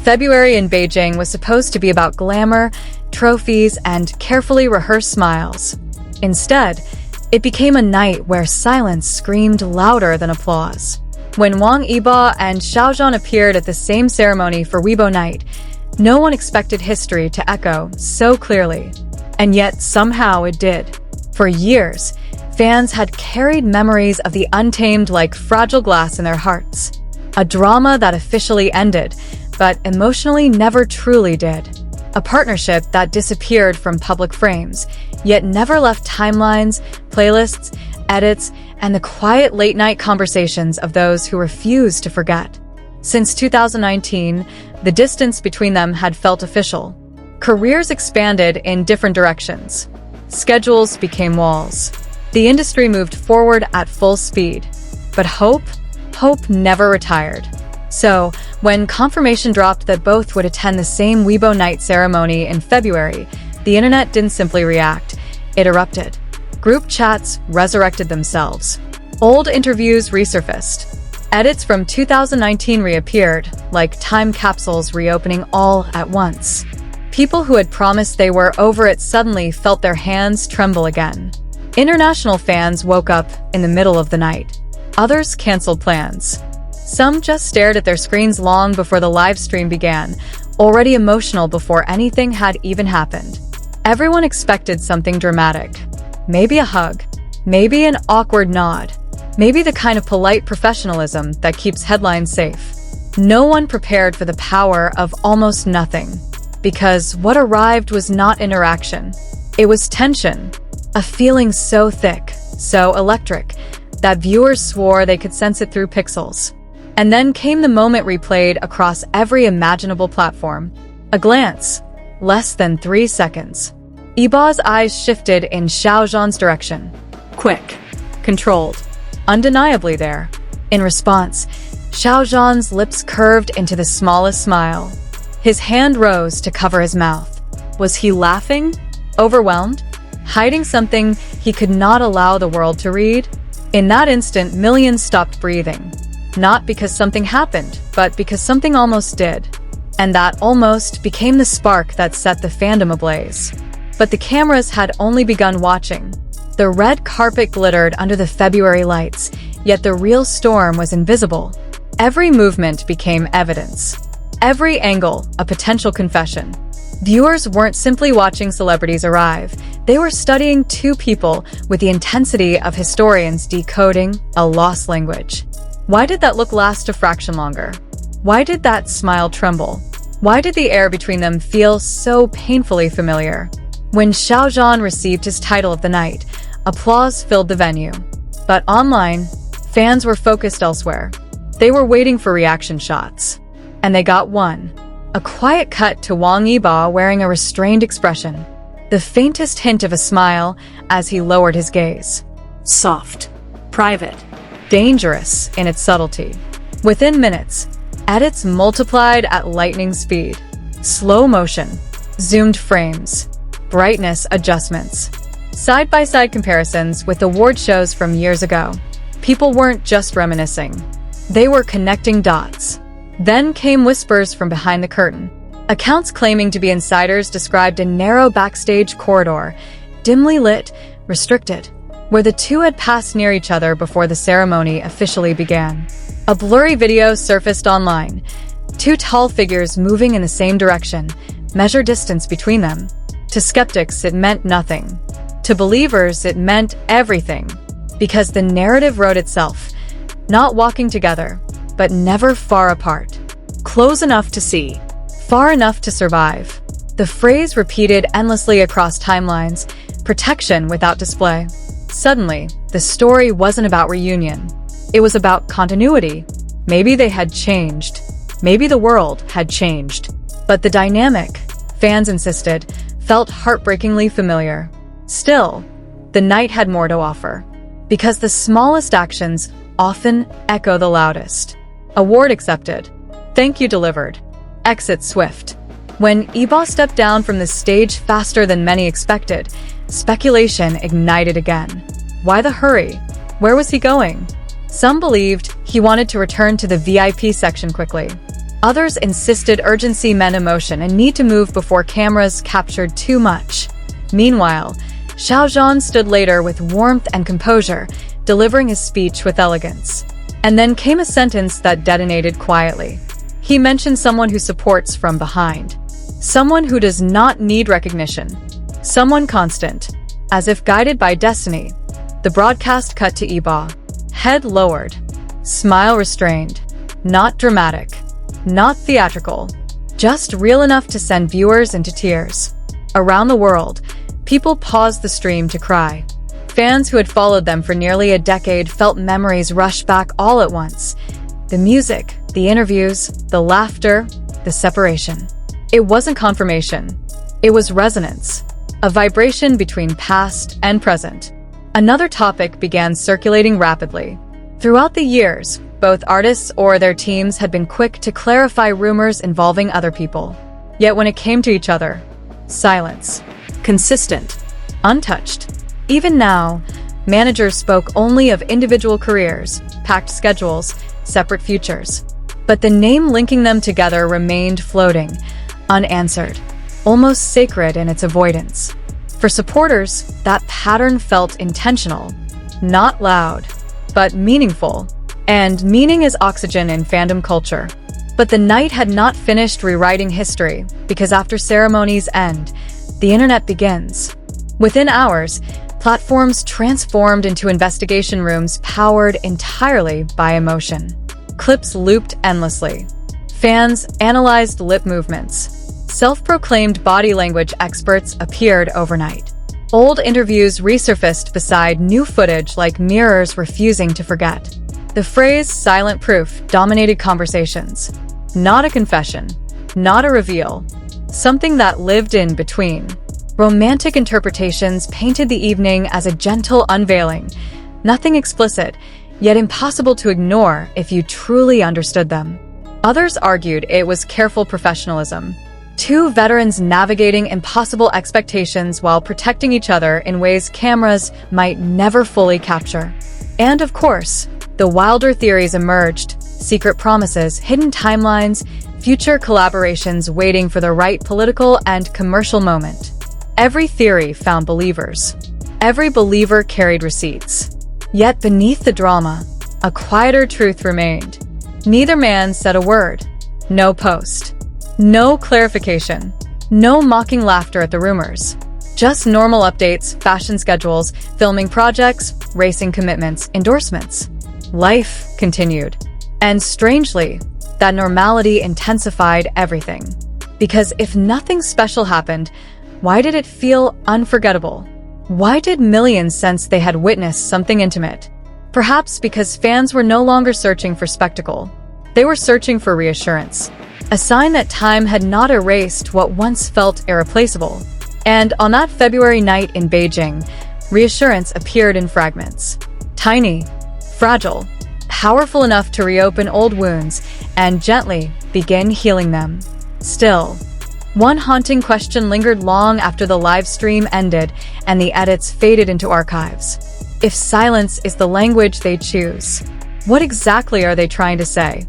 February in Beijing was supposed to be about glamour, trophies, and carefully rehearsed smiles. Instead, it became a night where silence screamed louder than applause. When Wang Yibo and Xiao Zhan appeared at the same ceremony for Weibo Night, no one expected history to echo so clearly. And yet, somehow it did. For years, fans had carried memories of the Untamed like fragile glass in their hearts. A drama that officially ended, but emotionally never truly did. A partnership that disappeared from public frames, yet never left timelines, playlists, edits, and the quiet late-night conversations of those who refused to forget. Since 2019, the distance between them had felt official. Careers expanded in different directions. Schedules became walls. The industry moved forward at full speed. But hope never retired. So, when confirmation dropped that both would attend the same Weibo Night ceremony in February, the internet didn't simply react, it erupted. Group chats resurrected themselves. Old interviews resurfaced. Edits from 2019 reappeared, like time capsules reopening all at once. People who had promised they were over it suddenly felt their hands tremble again. International fans woke up in the middle of the night. Others canceled plans. Some just stared at their screens long before the live stream began, already emotional before anything had even happened. Everyone expected something dramatic. Maybe a hug. Maybe an awkward nod. Maybe the kind of polite professionalism that keeps headlines safe. No one prepared for the power of almost nothing. Because what arrived was not interaction. It was tension. A feeling so thick, so electric, that viewers swore they could sense it through pixels. And then came the moment replayed across every imaginable platform. A glance. Less than 3 seconds. Yibo's eyes shifted in Xiao Zhan's direction. Quick. Controlled. Undeniably there. In response, Xiao Zhan's lips curved into the smallest smile. His hand rose to cover his mouth. Was he laughing? Overwhelmed? Hiding something he could not allow the world to read? In that instant, millions stopped breathing. Not because something happened, but because something almost did. And that almost became the spark that set the fandom ablaze. But the cameras had only begun watching. The red carpet glittered under the February lights, yet the real storm was invisible. Every movement became evidence. Every angle, a potential confession. Viewers weren't simply watching celebrities arrive. They were studying two people with the intensity of historians decoding a lost language. Why did that look last a fraction longer? Why did that smile tremble? Why did the air between them feel so painfully familiar? When Xiao Zhan received his title of the night, applause filled the venue. But online, fans were focused elsewhere. They were waiting for reaction shots. And they got one. A quiet cut to Wang Yibo wearing a restrained expression. The faintest hint of a smile as he lowered his gaze. Soft. Private. Dangerous in its subtlety. Within minutes, edits multiplied at lightning speed. Slow motion. Zoomed frames. Brightness adjustments. Side-by-side comparisons with award shows from years ago. People weren't just reminiscing. They were connecting dots. Then came whispers from behind the curtain. Accounts claiming to be insiders described a narrow backstage corridor, dimly lit, restricted, where the two had passed near each other before the ceremony officially began. A blurry video surfaced online. Two tall figures moving in the same direction, measure distance between them. To skeptics, it meant nothing. To believers, it meant everything. Because the narrative wrote itself. Not walking together, but never far apart. Close enough to see. Far enough to survive. The phrase repeated endlessly across timelines, protection without display. Suddenly, the story wasn't about reunion. It was about continuity. Maybe they had changed. Maybe the world had changed. But the dynamic, fans insisted, felt heartbreakingly familiar. Still, the night had more to offer. Because the smallest actions often echo the loudest. Award accepted. Thank you delivered. Exit swift. When Yibo stepped down from the stage faster than many expected, speculation ignited again. Why the hurry? Where was he going? Some believed he wanted to return to the VIP section quickly. Others insisted urgency meant emotion and need to move before cameras captured too much. Meanwhile, Xiao Zhan stood later with warmth and composure, delivering his speech with elegance. And then came a sentence that detonated quietly. He mentioned someone who supports from behind. Someone who does not need recognition. Someone constant. As if guided by destiny, the broadcast cut to Yibo. Head lowered. Smile restrained. Not dramatic. Not theatrical. Just real enough to send viewers into tears. Around the world, people paused the stream to cry. Fans who had followed them for nearly a decade felt memories rush back all at once. The music, the interviews, the laughter, the separation. It wasn't confirmation. It was resonance. A vibration between past and present. Another topic began circulating rapidly. Throughout the years, both artists or their teams had been quick to clarify rumors involving other people. Yet when it came to each other, silence. Consistent. Untouched. Even now, managers spoke only of individual careers, packed schedules, separate futures. But the name linking them together remained floating, unanswered, almost sacred in its avoidance. For supporters, that pattern felt intentional, not loud, but meaningful. And meaning is oxygen in fandom culture. But the night had not finished rewriting history, because after ceremonies end, the internet begins. Within hours, platforms transformed into investigation rooms powered entirely by emotion. Clips looped endlessly. Fans analyzed lip movements. Self-proclaimed body language experts appeared overnight. Old interviews resurfaced beside new footage like mirrors refusing to forget. The phrase silent proof dominated conversations. Not a confession. Not a reveal. Something that lived in between. Romantic interpretations painted the evening as a gentle unveiling. Nothing explicit, yet impossible to ignore if you truly understood them. Others argued it was careful professionalism. Two veterans navigating impossible expectations while protecting each other in ways cameras might never fully capture. And of course, the wilder theories emerged: secret promises, hidden timelines, future collaborations waiting for the right political and commercial moment. Every theory found believers. Every believer carried receipts. Yet beneath the drama, a quieter truth remained. Neither man said a word. No post. No clarification. No mocking laughter at the rumors. Just normal updates, fashion schedules, filming projects, racing commitments, endorsements. Life continued. And strangely, that normality intensified everything. Because if nothing special happened, why did it feel unforgettable? Why did millions sense they had witnessed something intimate? Perhaps because fans were no longer searching for spectacle. They were searching for reassurance. A sign that time had not erased what once felt irreplaceable. And on that February night in Beijing, reassurance appeared in fragments. Tiny, fragile, powerful enough to reopen old wounds and gently begin healing them. Still, one haunting question lingered long after the live stream ended and the edits faded into archives. If silence is the language they choose, what exactly are they trying to say?